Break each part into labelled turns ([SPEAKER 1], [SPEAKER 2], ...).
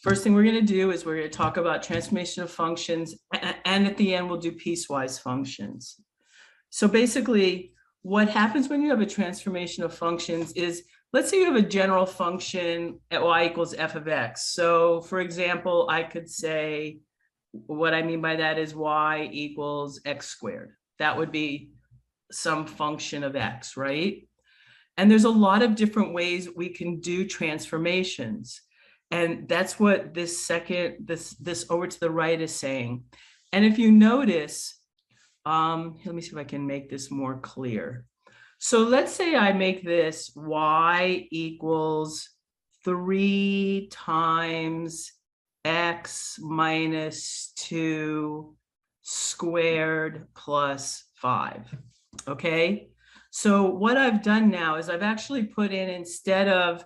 [SPEAKER 1] First thing we're going to do is we're going to talk about transformation of functions, and at the end we'll do piecewise functions. So basically, what happens when you have a transformation of functions is, let's say you have a general function at y equals f of x. So for example, I could say, what I mean by that is y equals x squared. That would be some function of x, right? And there's a lot of different ways we can do transformations. And that's what this over to the right is saying. And if you notice, let me see if I can make this more clear. So let's say I make this y equals 3 times x minus 2 squared plus 5. Okay, so what I've done now is I've actually put in, instead of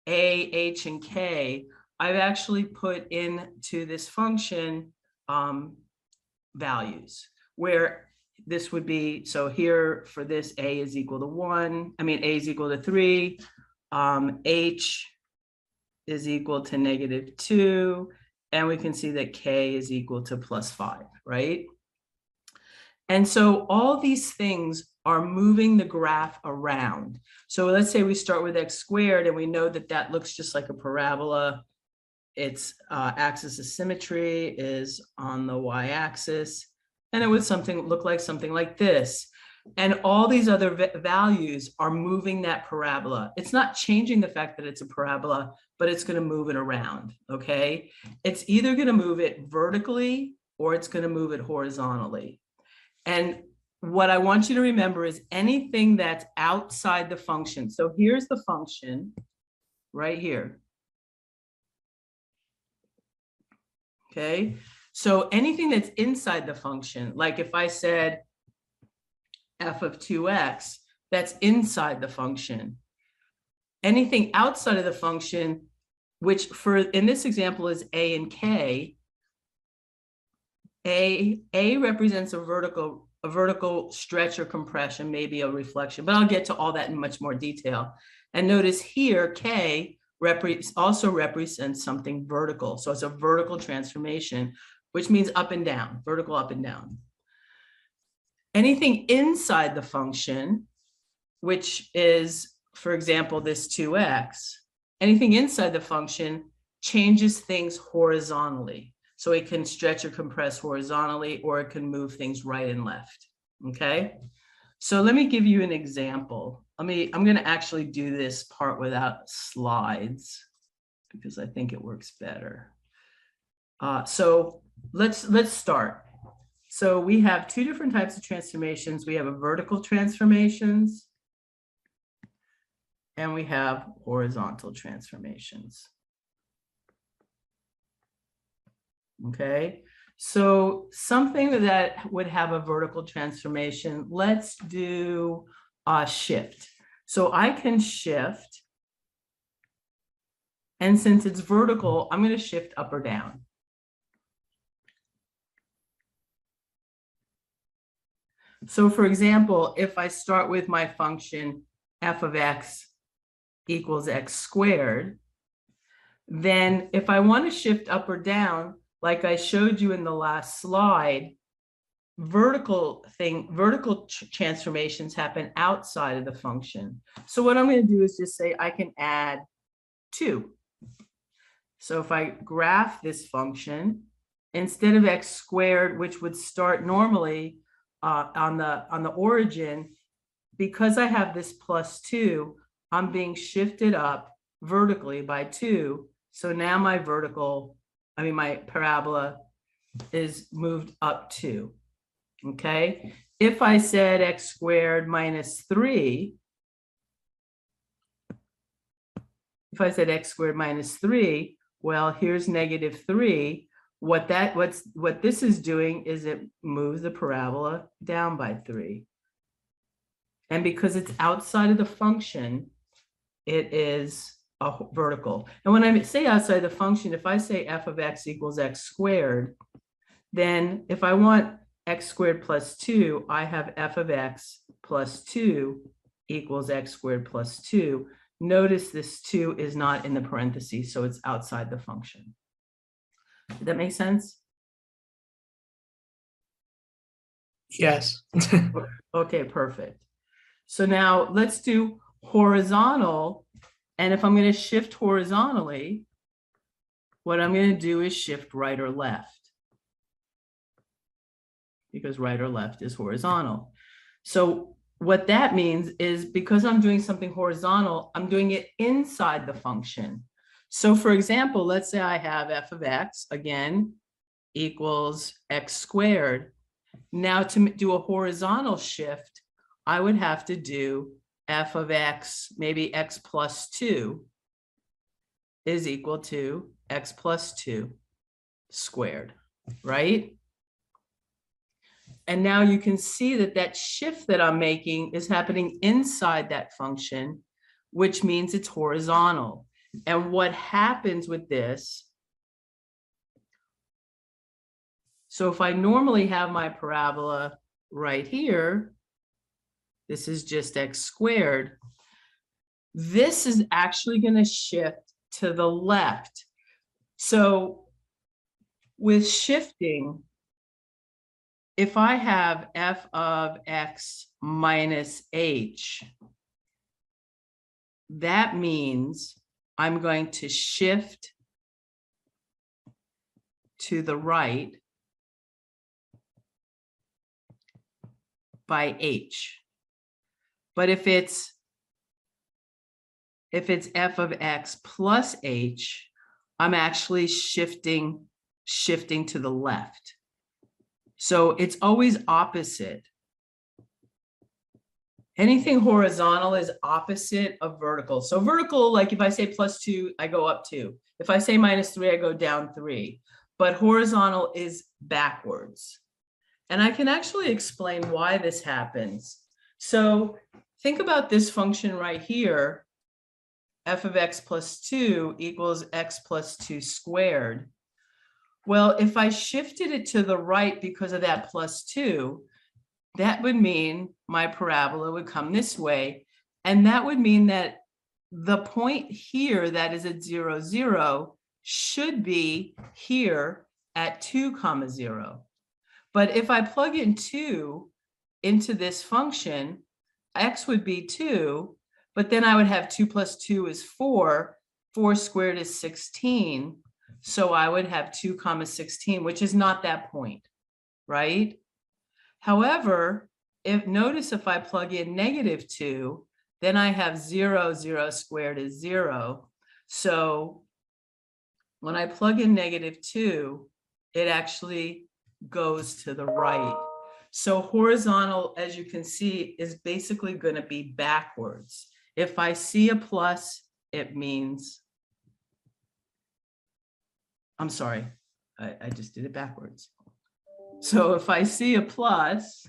[SPEAKER 1] a, h, and k, I've actually put into this function values, where this would be, so here for this, a is equal to 1, a is equal to 3, h is equal to -2, and we can see that k is equal to plus 5, right? And so all these things are moving the graph around. So let's say we start with x squared, and we know that that looks just like a parabola. Its axis of symmetry is on the y-axis, and it would look like something like this. And all these other values are moving that parabola. It's not changing the fact that it's a parabola, but it's going to move it around, okay? It's either going to move it vertically or it's going to move it horizontally. And what I want you to remember is anything that's outside the function. So here's the function right here. Okay, so anything that's inside the function, like if I said f of 2x, that's inside the function. Anything outside of the function, which in this example is a and k, a represents a vertical stretch or compression, maybe a reflection, but I'll get to all that in much more detail. And notice here, k also represents something vertical. So it's a vertical transformation, which means up and down, vertical up and down. Anything inside the function, which is, for example, this 2x, anything inside the function changes things horizontally. So it can stretch or compress horizontally, or it can move things right and left, okay? So let me give you an example. I'm going to actually do this part without slides because I think it works better. So let's start. So we have two different types of transformations. We have a vertical transformations and we have horizontal transformations. Okay, so something that would have a vertical transformation, let's do a shift. So I can shift, and since it's vertical, I'm going to shift up or down. So for example, if I start with my function f of x equals x squared, then if I want to shift up or down, like I showed you in the last slide, vertical transformations happen outside of the function. So what I'm going to do is just say I can add 2. So if I graph this function, instead of x squared, which would start normally on the origin, because I have this plus 2, I'm being shifted up vertically by 2. So now my parabola is moved up 2. Okay, if I said x squared minus 3, well, here's -3. What this is doing is it moves the parabola down by 3. And because it's outside of the function, it is a vertical. And when I say outside the function, if I say f of x equals x squared, then if I want x squared plus 2, I have f of x plus 2 equals x squared plus 2. Notice this 2 is not in the parentheses, so it's outside the function. Did that make sense?
[SPEAKER 2] Yes.
[SPEAKER 1] Okay, perfect. So now let's do horizontal. And if I'm going to shift horizontally, what I'm going to do is shift right or left, because right or left is horizontal. So what that means is, because I'm doing something horizontal, I'm doing it inside the function. So for example, let's say I have f of x, again, equals x squared. Now to do a horizontal shift, I would have to do f of x, maybe x plus 2 is equal to x plus 2 squared, right? And now you can see that that shift that I'm making is happening inside that function, which means it's horizontal. And what happens with this, so if I normally have my parabola right here, this is just x squared. This is actually going to shift to the left. So with shifting, if I have f of x minus h, that means I'm going to shift to the right by h. But if it's f of x plus h, I'm actually shifting to the left. So it's always opposite. Anything horizontal is opposite of vertical. So vertical, like if I say plus 2, I go up 2. If I say minus 3, I go down 3. But horizontal is backwards. And I can actually explain why this happens. So think about this function right here. F of x plus 2 equals x plus 2 squared. Well, if I shifted it to the right because of that plus 2, that would mean my parabola would come this way. And that would mean that the point here that is at 0, 0 should be here at 2, 0. But if I plug in 2 into this function, x would be 2, but then I would have 2 plus 2 is 4. 4 squared is 16. So I would have 2, 16, which is not that point, right? However, notice if I plug in negative 2, then I have 0, 0 squared is 0. So when I plug in negative 2, it actually goes to the right. So horizontal, as you can see, is basically going to be backwards. If I see a plus, it means, I'm sorry, I just did it backwards. So if I see a plus,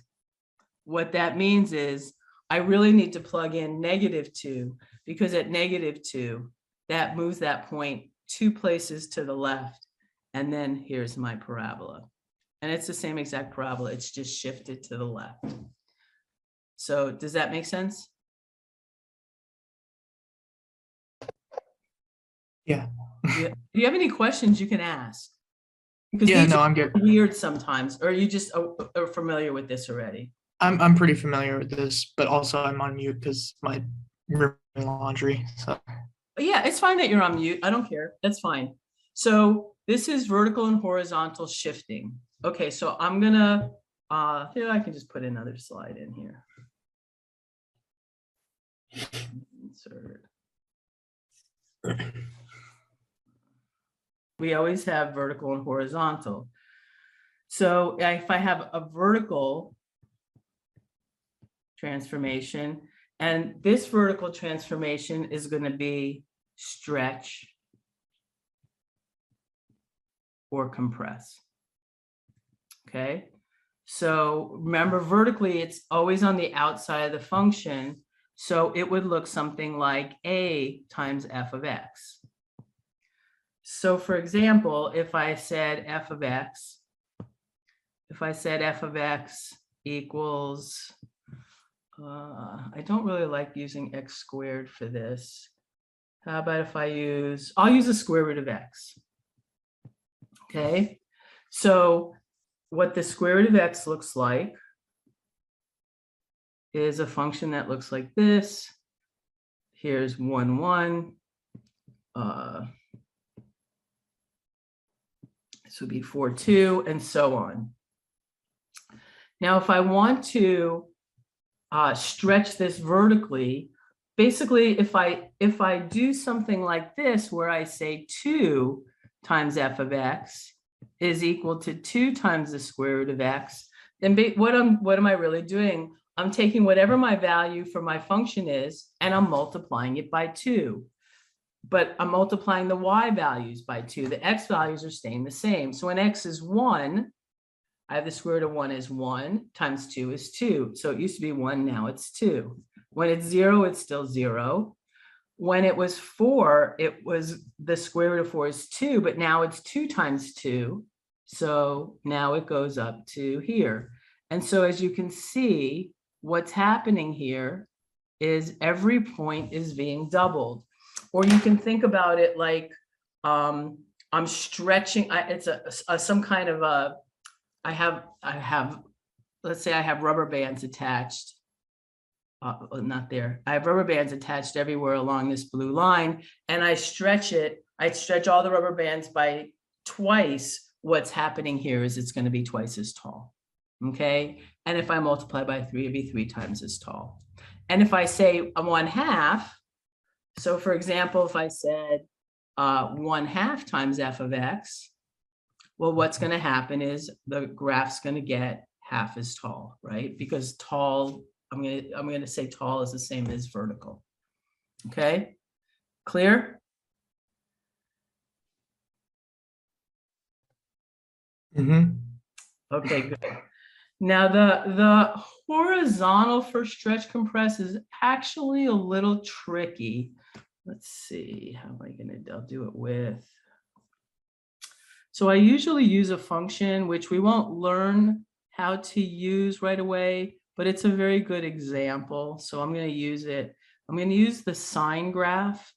[SPEAKER 1] what that means is I really need to plug in negative 2, because at negative 2, that moves that point 2 places to the left. And then here's my parabola. And it's the same exact parabola, it's just shifted to the left. So does that make sense?
[SPEAKER 2] Yeah.
[SPEAKER 1] Do you have any questions you can ask? Because
[SPEAKER 2] Yeah,
[SPEAKER 1] these
[SPEAKER 2] no,
[SPEAKER 1] are
[SPEAKER 2] I'm good.
[SPEAKER 1] weird sometimes, or you just are familiar with this already?
[SPEAKER 2] I'm pretty familiar with this, but also I'm on mute because my laundry. So
[SPEAKER 1] But yeah, it's fine that you're on mute. I don't care. That's fine. So this is vertical and horizontal shifting. Okay, so I'm gonna, here I can just put another slide in here. Insert. We always have vertical and horizontal. So if I have a vertical transformation, and this vertical transformation is going to be stretch or compress. Okay, so remember, vertically, it's always on the outside of the function. So it would look something like a times f of x. So for example, if I said f of x equals, I don't really like using x squared for this. How about if I'll use the square root of x. Okay, so what the square root of x looks like is a function that looks like this. Here's 1, 1. This would be 4, 2, and so on. Now, if I want to stretch this vertically, basically, if I do something like this, where I say 2 times f of x is equal to 2 times the square root of x, then what am I really doing? I'm taking whatever my value for my function is, and I'm multiplying it by 2. But I'm multiplying the y values by 2. The x values are staying the same. So when x is 1, I have the square root of 1 is 1 times 2 is 2. So it used to be 1, now it's 2. When it's 0, it's still 0. When it was 4, it was the square root of 4 is 2, but now it's 2 times 2. So now it goes up to here. And so as you can see, what's happening here is every point is being doubled. Or you can think about it like I'm stretching. It's some kind of a. I have. Let's say I have rubber bands attached. Not there. I have rubber bands attached everywhere along this blue line, and I stretch it. I stretch all the rubber bands by twice. What's happening here is it's going to be twice as tall. Okay, and if I multiply by 3, it'd be 3 times as tall. And if I say 1/2. So for example, if I said 1/2 times f of x, well, what's going to happen is the graph's going to get half as tall, right? Because tall, I'm going to say tall is the same as vertical. Okay, clear? Okay, good. Now the horizontal for stretch compress is actually a little tricky. Let's see, how am I going to, I'll do it with. So I usually use a function which we won't learn how to use right away, but it's a very good example. So I'm going to use it. I'm going to use the sine graph,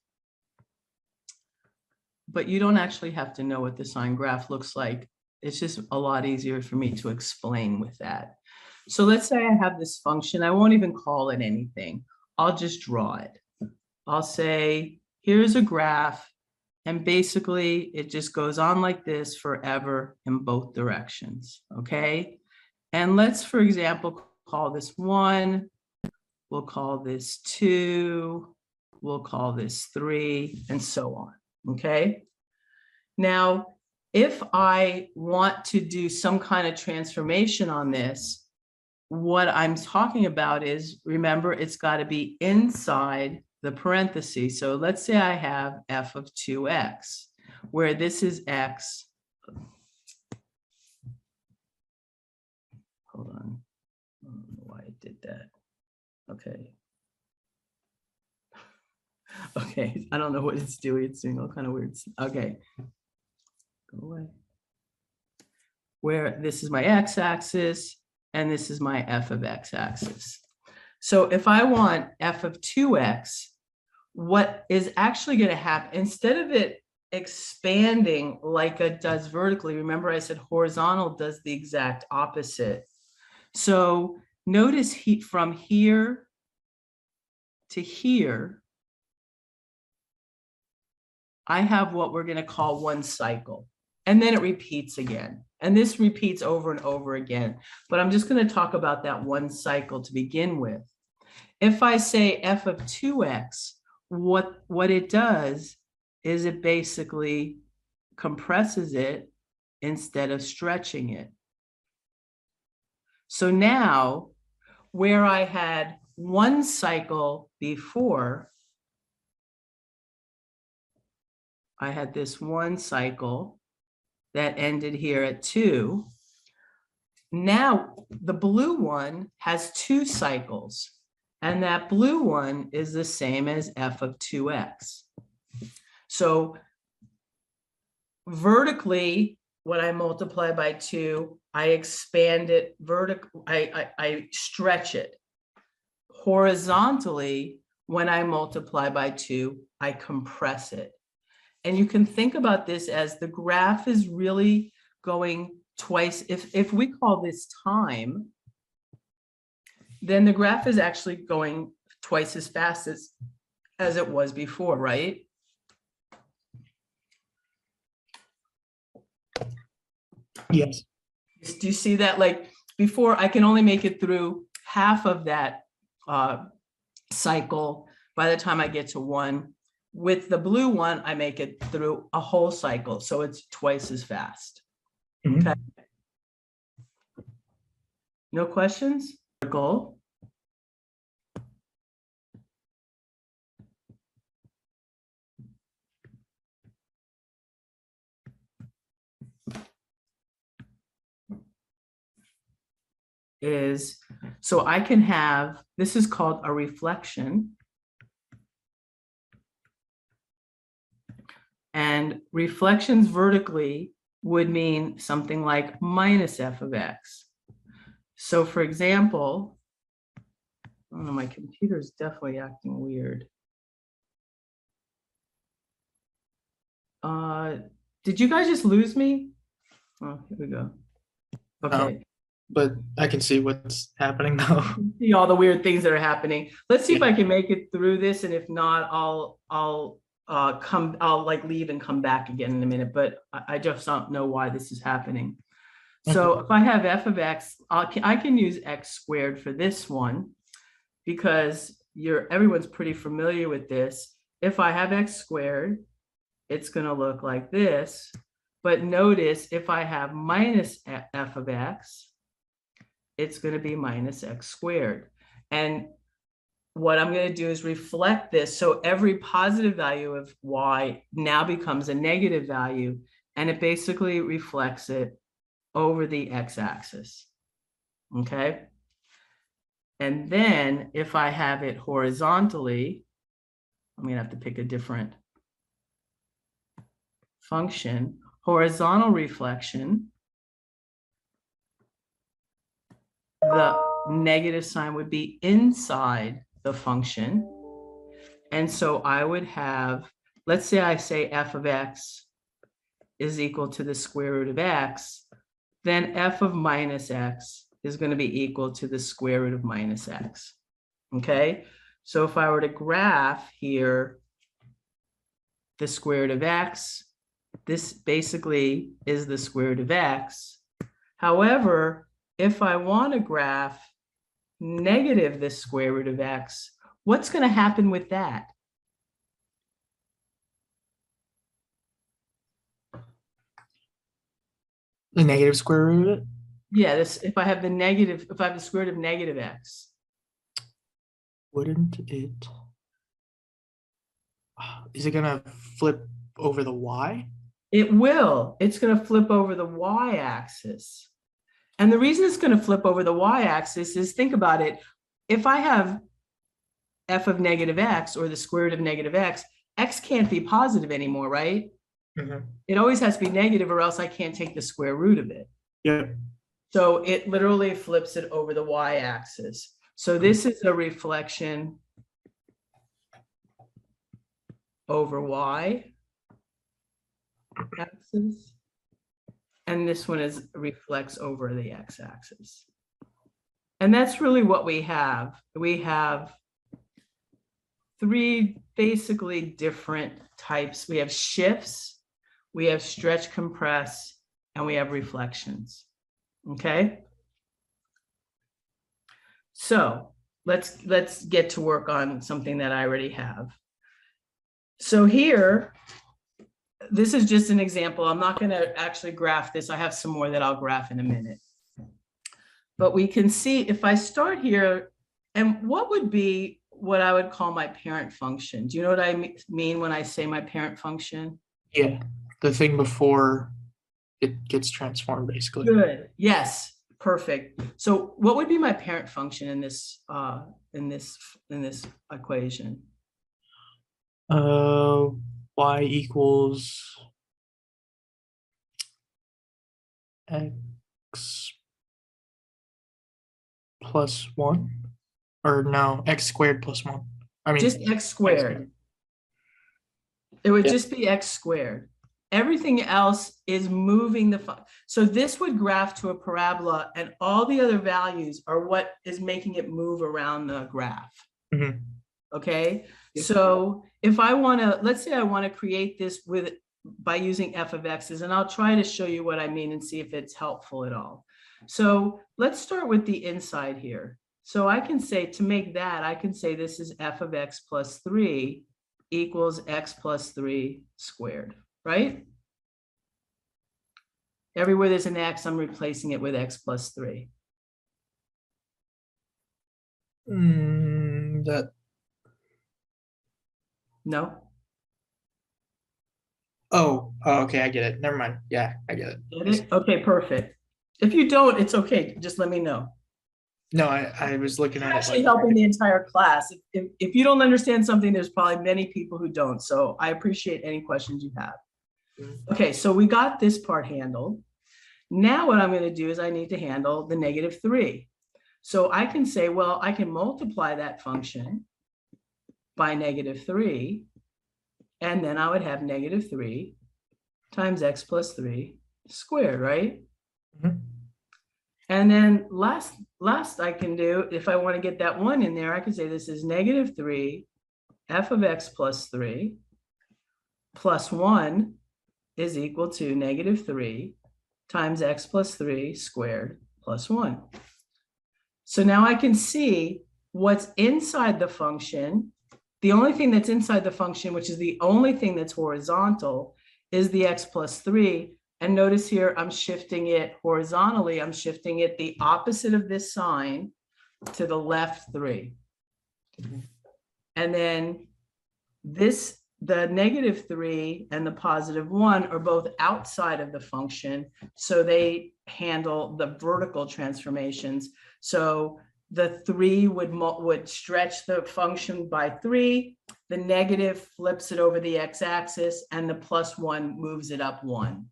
[SPEAKER 1] but you don't actually have to know what the sine graph looks like. It's just a lot easier for me to explain with that. So let's say I have this function. I won't even call it anything. I'll just draw it. I'll say, here's a graph, and basically it just goes on like this forever in both directions, okay? And let's, for example, call this 1, we'll call this 2, we'll call this 3, and so on, okay? Now, if I want to do some kind of transformation on this, what I'm talking about is, remember, it's got to be inside the parentheses. So let's say I have f of 2x, where this is x. Hold on. I don't know why I did that. Okay. Okay, I don't know what it's doing. It's doing all kind of weird. Okay. Go away. Where this is my x-axis, and this is my f of x-axis. So if I want f of 2x, what is actually going to happen, instead of it expanding like it does vertically, remember I said horizontal does the exact opposite. So notice from here to here, I have what we're going to call one cycle. And then it repeats again. And this repeats over and over again. But I'm just going to talk about that one cycle to begin with. If I say f of 2x, what it does is it basically compresses it instead of stretching it. So now, where I had one cycle before, I had this one cycle that ended here at 2. Now the blue one has 2 cycles, and that blue one is the same as f of 2x. So vertically, when I multiply by 2, I expand it vertically, I stretch it. Horizontally, when I multiply by 2, I compress it. And you can think about this as the graph is really going twice. If we call this time, then the graph is actually going twice as fast as it was before, right?
[SPEAKER 2] Yes.
[SPEAKER 1] Do you see that? Like before, I can only make it through half of that cycle by the time I get to 1. With the blue one, I make it through a whole cycle, so it's twice as fast. Okay. No questions? Goal. Is so I can have, this is called a reflection. And reflections vertically would mean something like minus f of x. So for example, I don't know, my computer is definitely acting weird. Did you guys just lose me? Oh, here we go. Okay.
[SPEAKER 2] But I can see what's happening now.
[SPEAKER 1] See all the weird things that are happening. Let's see if I can make it through this, and if not, I'll like leave and come back again in a minute. But I just don't know why this is happening. So if I have f of x, I can use x squared for this one because everyone's pretty familiar with this. If I have x squared, it's going to look like this. But notice if I have minus f of x, it's going to be minus x squared. And what I'm going to do is reflect this. So every positive value of y now becomes a negative value, and it basically reflects it over the x-axis. Okay. And then if I have it horizontally, I'm going to have to pick a different function. Horizontal reflection, the negative sign would be inside the function. And so I would have, let's say I say f of x is equal to the square root of x, then f of minus x is going to be equal to the square root of minus x. Okay, so if I were to graph here the square root of x, this basically is the square root of x. However, if I want to graph negative the square root of x, what's going to happen with that?
[SPEAKER 2] The negative square root of it?
[SPEAKER 1] Yeah, if I have the square root of negative x.
[SPEAKER 2] Wouldn't it? Is it gonna flip over the y?
[SPEAKER 1] It will. It's going to flip over the y-axis. And the reason it's going to flip over the y-axis is, think about it. If I have f of negative x, or the square root of negative x can't be positive anymore, right? It always has to be negative, or else I can't take the square root of it.
[SPEAKER 2] Yeah.
[SPEAKER 1] So it literally flips it over the y-axis. So this is a reflection over y-axis. And this one reflects over the x-axis. And that's really what we have. We have 3 basically different types. We have shifts, we have stretch compress, and we have reflections. Okay. So let's get to work on something that I already have. So here, this is just an example. I'm not going to actually graph this. I have some more that I'll graph in a minute. But we can see if I start here, and what would be what I would call my parent function? Do you know what I mean when I say my parent function?
[SPEAKER 2] Yeah, the thing before it gets transformed, basically.
[SPEAKER 1] Good. Yes. Perfect. So what would be my parent function in this equation?
[SPEAKER 2] Y equals x plus 1, or no, x squared plus 1. I mean,
[SPEAKER 1] Just x squared. It would
[SPEAKER 2] Yeah.
[SPEAKER 1] just be x squared. Everything else is moving so this would graph to a parabola, and all the other values are what is making it move around the graph.
[SPEAKER 2] Mhm.
[SPEAKER 1] Okay,
[SPEAKER 2] Yep.
[SPEAKER 1] so if I want to, let's say I want to create this by using f of x's, and I'll try to show you what I mean and see if it's helpful at all. So let's start with the inside here. So I can say, to make that, I can say this is f of x plus 3 equals x plus 3 squared, right? Everywhere there's an x, I'm replacing it with x plus 3.
[SPEAKER 2] That.
[SPEAKER 1] No?
[SPEAKER 2] Oh, okay, I get it. Never mind. Yeah, I get it.
[SPEAKER 1] Get it? Okay, perfect. If you don't, it's okay. Just let me know.
[SPEAKER 2] No, I was looking
[SPEAKER 1] You're
[SPEAKER 2] at it
[SPEAKER 1] actually
[SPEAKER 2] like,
[SPEAKER 1] helping the entire class. If you don't understand something, there's probably many people who don't. So I appreciate any questions you have. Okay, so we got this part handled. Now what I'm going to do is I need to handle the -3. So I can say, well, I can multiply that function by -3, and then I would have -3 times x plus 3 squared, right?
[SPEAKER 2] Mhm.
[SPEAKER 1] And then last I can do, if I want to get that 1 in there, I can say this is -3 f of x plus 3 plus 1 is equal to -3 times x plus 3 squared plus 1. So now I can see what's inside the function. The only thing that's inside the function, which is the only thing that's horizontal, is the x plus 3. And notice here, I'm shifting it horizontally. I'm shifting it the opposite of this sign to the left 3. And then the -3 and the +1 are both outside of the function, so they handle the vertical transformations. So the 3 would stretch the function by 3, the negative flips it over the x-axis, and the +1 moves it up 1.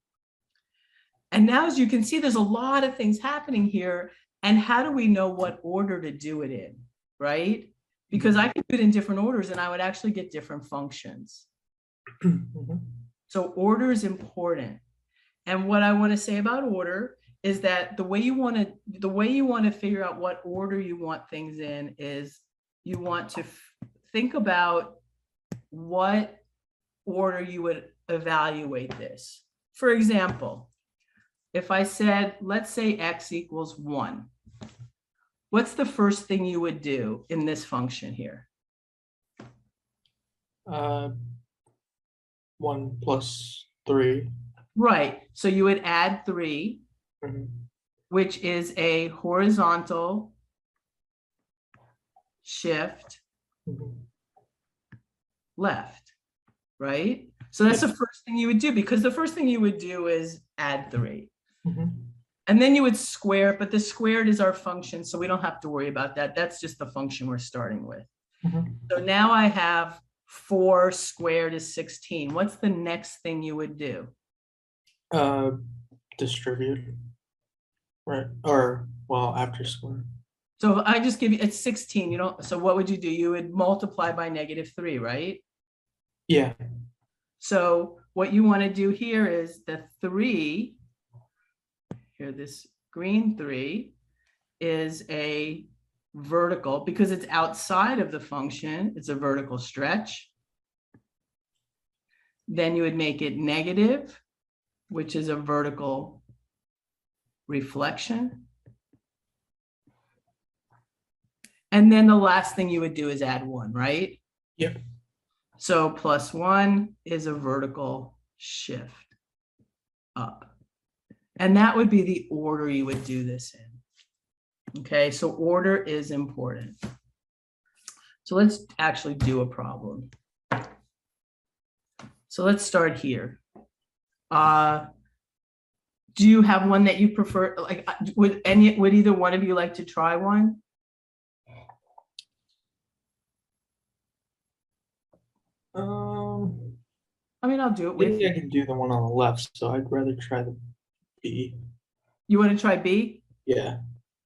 [SPEAKER 1] And now, as you can see, there's a lot of things happening here. And how do we know what order to do it in, right? Because I could do it in different orders and I would actually get different functions. So order is important. And what I want to say about order is that the way you want to figure out what order you want things in is you want to think about what order you would evaluate this. For example, if I said, let's say x equals 1, what's the first thing you would do in this function here?
[SPEAKER 2] 1 plus 3.
[SPEAKER 1] Right. So you would add 3, which is a horizontal shift left, right? So that's the first thing you would do, because the first thing you would do is add 3. And then you would square, but the squared is our function, so we don't have to worry about that. That's just the function we're starting with. So now I have 4 squared is 16. What's the next thing you would do?
[SPEAKER 2] Distribute. Right. Or, well, after square.
[SPEAKER 1] So I just give you, it's 16. So what would you do? You would multiply by -3, right?
[SPEAKER 2] Yeah.
[SPEAKER 1] So what you want to do here is the 3, here, this green 3 is a vertical, because it's outside of the function, it's a vertical stretch. Then you would make it negative, which is a vertical reflection. And then the last thing you would do is add 1, right?
[SPEAKER 2] Yep.
[SPEAKER 1] So +1 is a vertical shift up. And that would be the order you would do this in. Okay, so order is important. So let's actually do a problem. So let's start here. Do you have one that you prefer? Like, would either one of you like to try one? I mean, I'll do it with
[SPEAKER 2] Maybe
[SPEAKER 1] you.
[SPEAKER 2] I can do the one on the left, so I'd rather try the B.
[SPEAKER 1] You want to try B?
[SPEAKER 2] Yeah.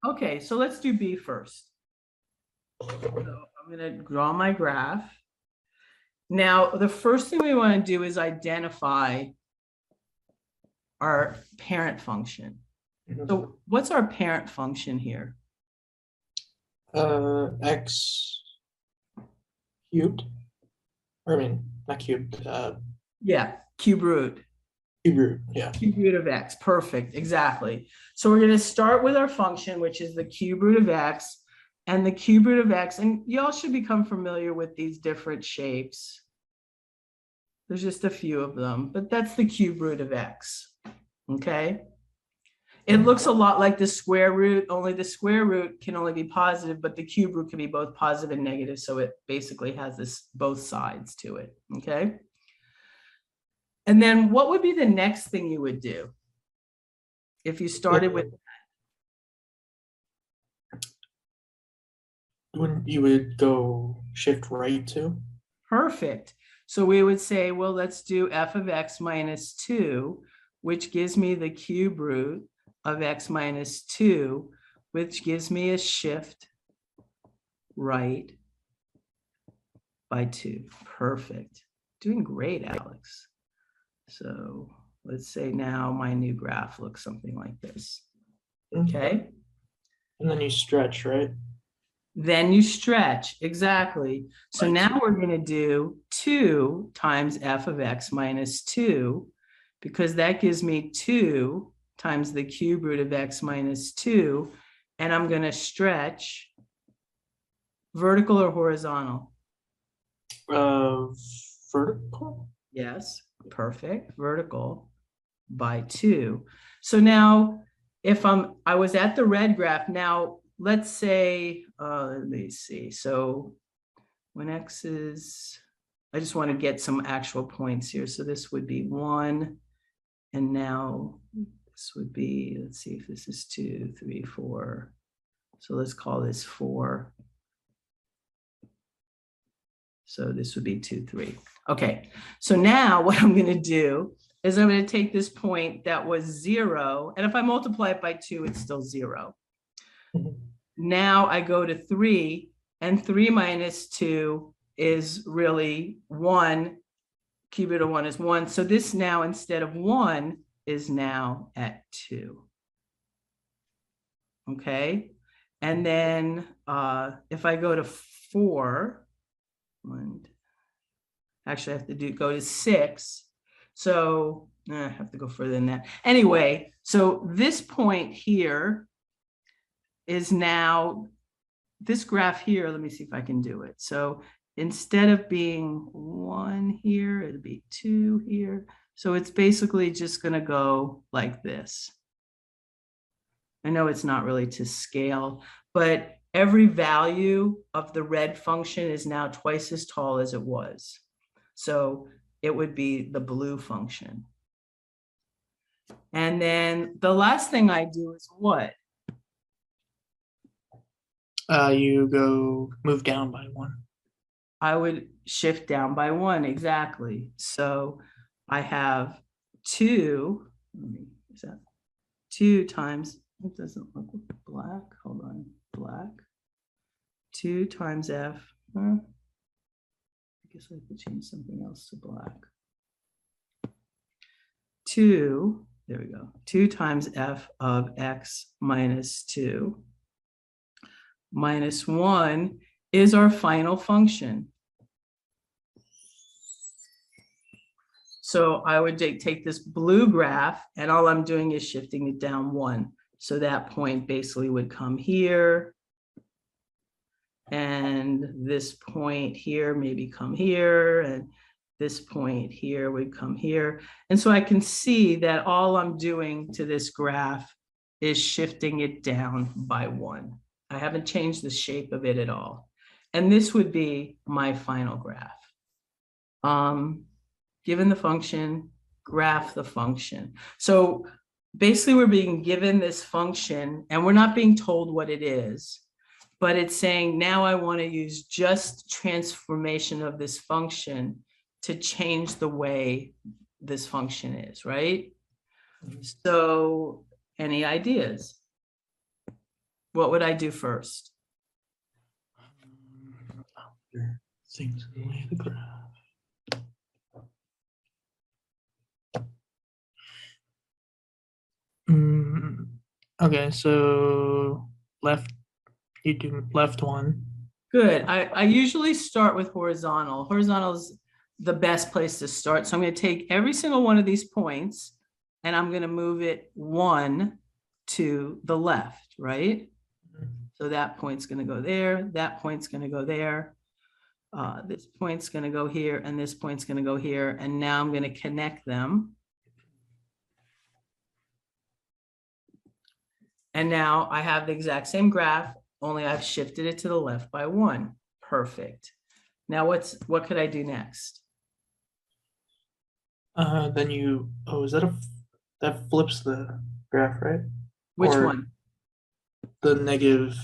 [SPEAKER 1] Okay, so let's do B first. So I'm going to draw my graph. Now, the first thing we want to do is identify our parent function. So what's our parent function here?
[SPEAKER 2] X cubed. Or I mean, not cubed.
[SPEAKER 1] Yeah, cube root.
[SPEAKER 2] Cube root. Yeah.
[SPEAKER 1] Cube root of x. Perfect. Exactly. So we're going to start with our function, which is the cube root of x. And the cube root of x, and y'all should become familiar with these different shapes. There's just a few of them, but that's the cube root of x. Okay. It looks a lot like the square root, only the square root can only be positive, but the cube root can be both positive and negative. So it basically has this both sides to it. Okay. And then what would be the next thing you would do if you started with?
[SPEAKER 2] Wouldn't you would go shift right to?
[SPEAKER 1] Perfect. So we would say, well, let's do f of x minus 2, which gives me the cube root of x minus 2, which gives me a shift right by 2. Perfect. Doing great, Alex. So let's say now my new graph looks something like this. Okay.
[SPEAKER 2] And then you stretch, right?
[SPEAKER 1] Then you stretch, exactly. So now we're going to do 2 times f of x minus 2, because that gives me 2 times the cube root of x minus 2. And I'm going to stretch vertical or horizontal?
[SPEAKER 2] Vertical?
[SPEAKER 1] Yes, perfect. Vertical by 2. So now if I was at the red graph, now let's say, let me see. So when x is, I just want to get some actual points here. So this would be 1. And now this would be, let's see if this is 2, 3, 4. So let's call this 4. So this would be 2, 3. Okay. So now what I'm going to do is I'm going to take this point that was 0. And if I multiply it by 2, it's still 0. Now I go to 3, and 3 minus 2 is really 1. Cube root of 1 is 1. So this now, instead of 1, is now at 2. Okay. And then if I go to 4, actually I have to go to 6. So I have to go further than that. Anyway, so this point here is now, this graph here, let me see if I can do it. So instead of being 1 here, it'll be 2 here. So it's basically just going to go like this. I know it's not really to scale, but every value of the red function is now twice as tall as it was. So it would be the blue function. And then the last thing I do is what?
[SPEAKER 2] You go move down by 1.
[SPEAKER 1] I would shift down by 1, exactly. So I have 2, is that 2 times, it doesn't look black, hold on, black. 2 times f, I guess I could change something else to black. 2, there we go, 2 times f of x minus 2 minus 1 is our final function. So I would take this blue graph, and all I'm doing is shifting it down 1. So that point basically would come here. And this point here maybe come here. And this point here would come here. And so I can see that all I'm doing to this graph is shifting it down by 1. I haven't changed the shape of it at all. And this would be my final graph. Given the function, graph the function. So basically we're being given this function and we're not being told what it is, but it's saying now I want to use just transformation of this function to change the way this function is, right? So any ideas? What would I do first?
[SPEAKER 2] Things in the way of the graph. Okay, so left, you do left one.
[SPEAKER 1] Good. I usually start with horizontal. Horizontal is the best place to start. So I'm going to take every single one of these points and I'm going to move it one to the left, right? So that point's going to go there. That point's going to go there. This point's going to go here and this point's going to go here. And now I'm going to connect them. And now I have the exact same graph, only I've shifted it to the left by one. Perfect. Now what could I do next?
[SPEAKER 2] Then you, oh, is that that flips the graph, right?
[SPEAKER 1] Which
[SPEAKER 2] Or
[SPEAKER 1] one?
[SPEAKER 2] the negative,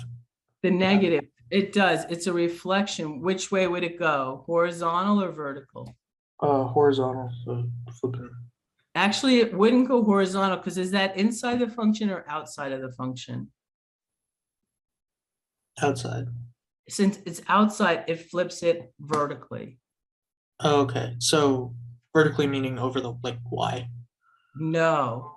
[SPEAKER 1] The negative. It does. It's a reflection. Which way would it go? Horizontal or vertical?
[SPEAKER 2] horizontal, so flipping
[SPEAKER 1] Actually, it wouldn't go horizontal because is that inside the function or outside of the function?
[SPEAKER 2] outside.
[SPEAKER 1] Since it's outside, it flips it vertically.
[SPEAKER 2] Oh, okay, so vertically meaning over the like Y.
[SPEAKER 1] No.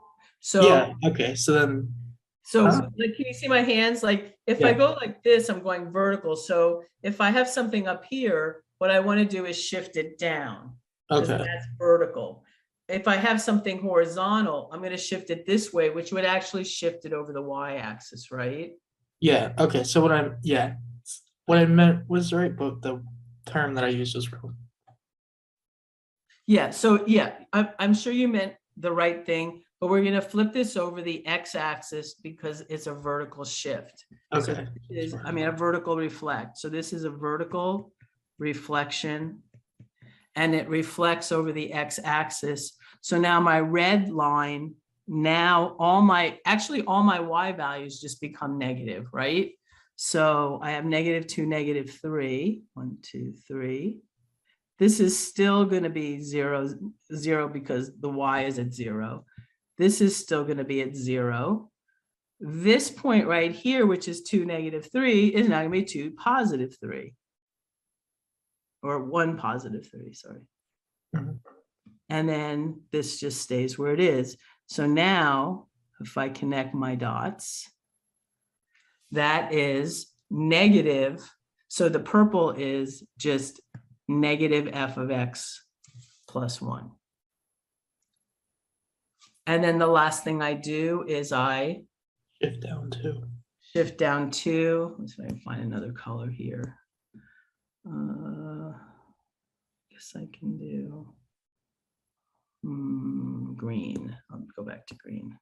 [SPEAKER 2] Yeah,
[SPEAKER 1] So
[SPEAKER 2] okay, so then,
[SPEAKER 1] So
[SPEAKER 2] huh?
[SPEAKER 1] like, can you see my hands? Like if I
[SPEAKER 2] Yeah,
[SPEAKER 1] go like this, I'm going vertical. So if I have something up here, what I want to do is shift it down because
[SPEAKER 2] okay,
[SPEAKER 1] that's vertical. If I have something horizontal, I'm going to shift it this way, which would actually shift it over the y-axis, right?
[SPEAKER 2] yeah, okay, so what I meant was right, but the term that I used was wrong.
[SPEAKER 1] Yeah. So yeah, I'm sure you meant the right thing, but we're going to flip this over the x-axis because it's a vertical shift. So
[SPEAKER 2] Okay.
[SPEAKER 1] this is, I mean, a vertical reflect. So this is a vertical reflection and it reflects over the x-axis. So now my red line, now all my y values just become negative, right? So I have -2, -3, 1, 2, 3. This is still going to be 0, 0 because the y is at 0. This is still going to be at 0. This point right here, which is 2, -3, is now going to be 2, +3. Or 1, +3, sorry.
[SPEAKER 2] Mhm.
[SPEAKER 1] And then this just stays where it is. So now if I connect my dots, that is negative. So the purple is just negative f of x plus 1. And then the last thing I do is I
[SPEAKER 2] Shift down two.
[SPEAKER 1] shift down 2. Let's see if I can find another color here. Guess I can do green. I'll go back to green.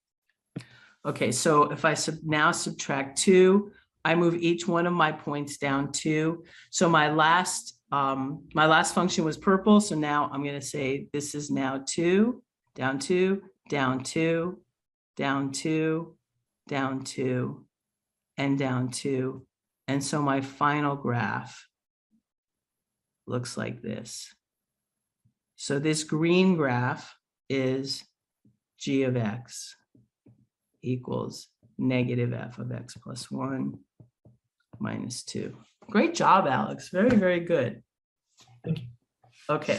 [SPEAKER 1] Okay, so if I now subtract 2, I move each one of my points down 2. So my last function was purple. So now I'm going to say this is now 2, down 2, down 2, down 2, down 2, and down 2. And so my final graph looks like this. So this green graph is g of x equals negative f of x plus 1 minus 2. Great job, Alex. Very, very good.
[SPEAKER 2] Thank you.
[SPEAKER 1] Okay.